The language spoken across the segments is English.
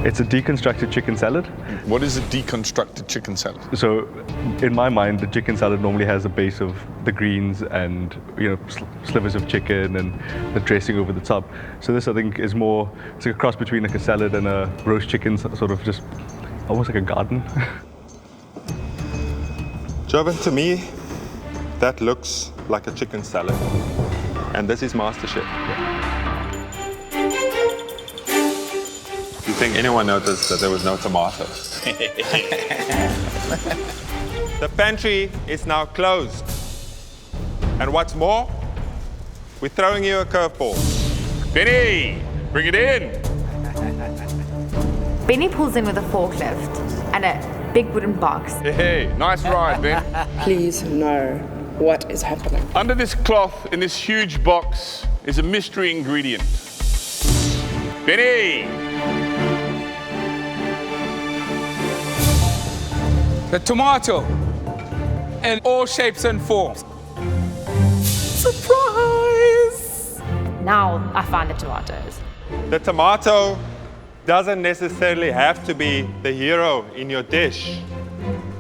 It's a deconstructed chicken salad. What is a deconstructed chicken salad? So, in my mind, the chicken salad normally has a base of the greens and slivers of chicken and the dressing over the top. So this, I think, is more, it's like a cross between like a salad and a roast chicken, sort of just almost like a garden. Jovan, to me, that looks like a chicken salad. And this is MasterChef. Do you think anyone noticed that there was no tomato? The pantry is now closed. And what's more, we're throwing you a curveball. Benny, bring it in. Benny pulls in with a forklift and a big wooden box. Hey, nice ride, Ben. Please know what is happening. Under this cloth in this huge box is a mystery ingredient. Benny! The tomato in all shapes and forms. Surprise! Now I find the tomatoes. The tomato doesn't necessarily have to be the hero in your dish,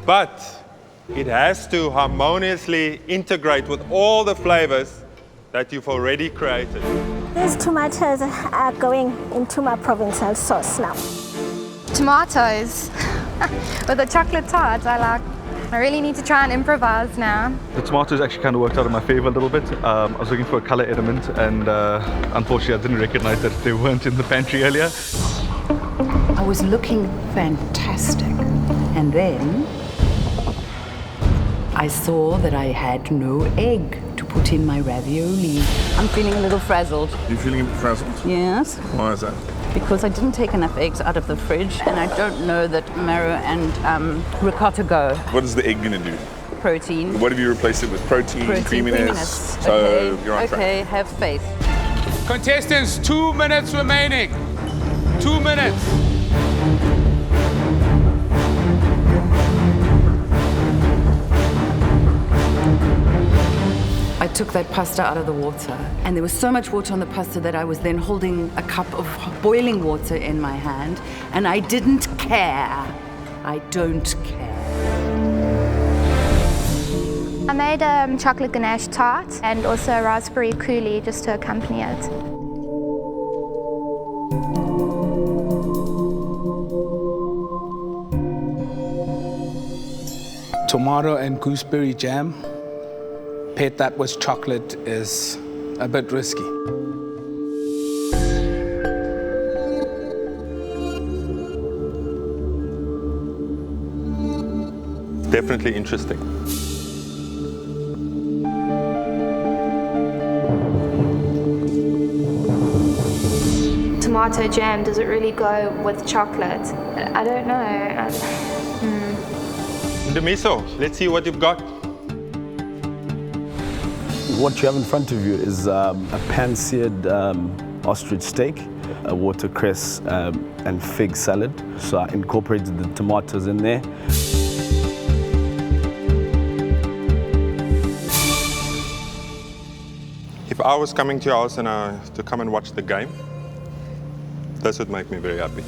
but it has to harmoniously integrate with all the flavors that you've already created. These tomatoes are going into my provincial sauce now. Tomatoes with a chocolate tart. I really need to try and improvise now. The tomatoes actually kind of worked out in my favor a little bit. I was looking for a color element, and unfortunately I didn't recognize that they weren't in the pantry earlier. I was looking fantastic, and then I saw that I had no egg to put in my ravioli. I'm feeling a little frazzled. You feeling a bit frazzled? Yes. Why is that? Because I didn't take enough eggs out of the fridge, and I don't know that marrow and ricotta go. What is the egg going to do? Protein. What have you replaced it with? Protein, creaminess. So Okay. you're on track. Okay, have faith. Contestants, 2 minutes remaining. 2 minutes. I took that pasta out of the water, and there was so much water on the pasta that I was then holding a cup of boiling water in my hand, and I didn't care. I don't care. I made a chocolate ganache tart and also a raspberry coulis just to accompany it. Tomato and gooseberry jam. Paired that with chocolate is a bit risky. Definitely interesting. Tomato jam, does it really go with chocolate? I don't know. The miso, let's see what you've got. What you have in front of you is a pan-seared ostrich steak, a watercress and fig salad. So I incorporated the tomatoes in there. If I was coming to your house and to come and watch the game, this would make me very happy.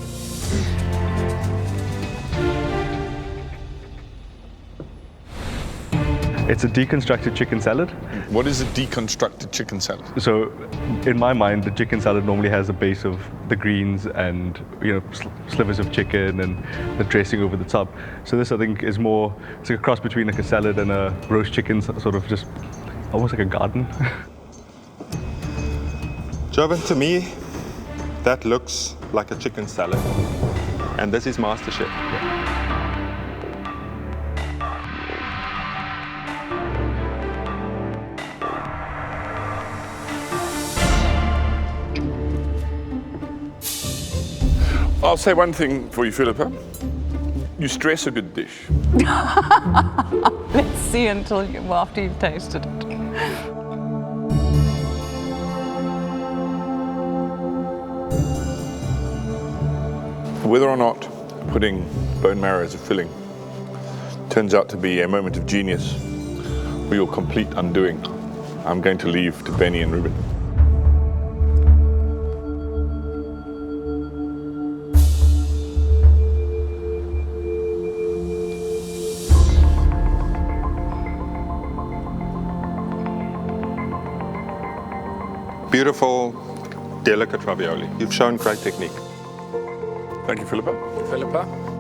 It's a deconstructed chicken salad. What is a deconstructed chicken salad? So, in my mind, the chicken salad normally has a base of the greens and slivers of chicken and the dressing over the top. So this, I think, is more, it's like a cross between like a salad and a roast chicken, sort of just almost like a garden. Jovan, to me, that looks like a chicken salad. And this is MasterChef. I'll say one thing for you, Philippa. You stress a good dish. Let's see after you've tasted it. Whether or not putting bone marrow as a filling turns out to be a moment of genius or your complete undoing, I'm going to leave to Benny and Ruben. beautiful, delicate ravioli. You've shown great technique. Thank you, Philippa. Philippa?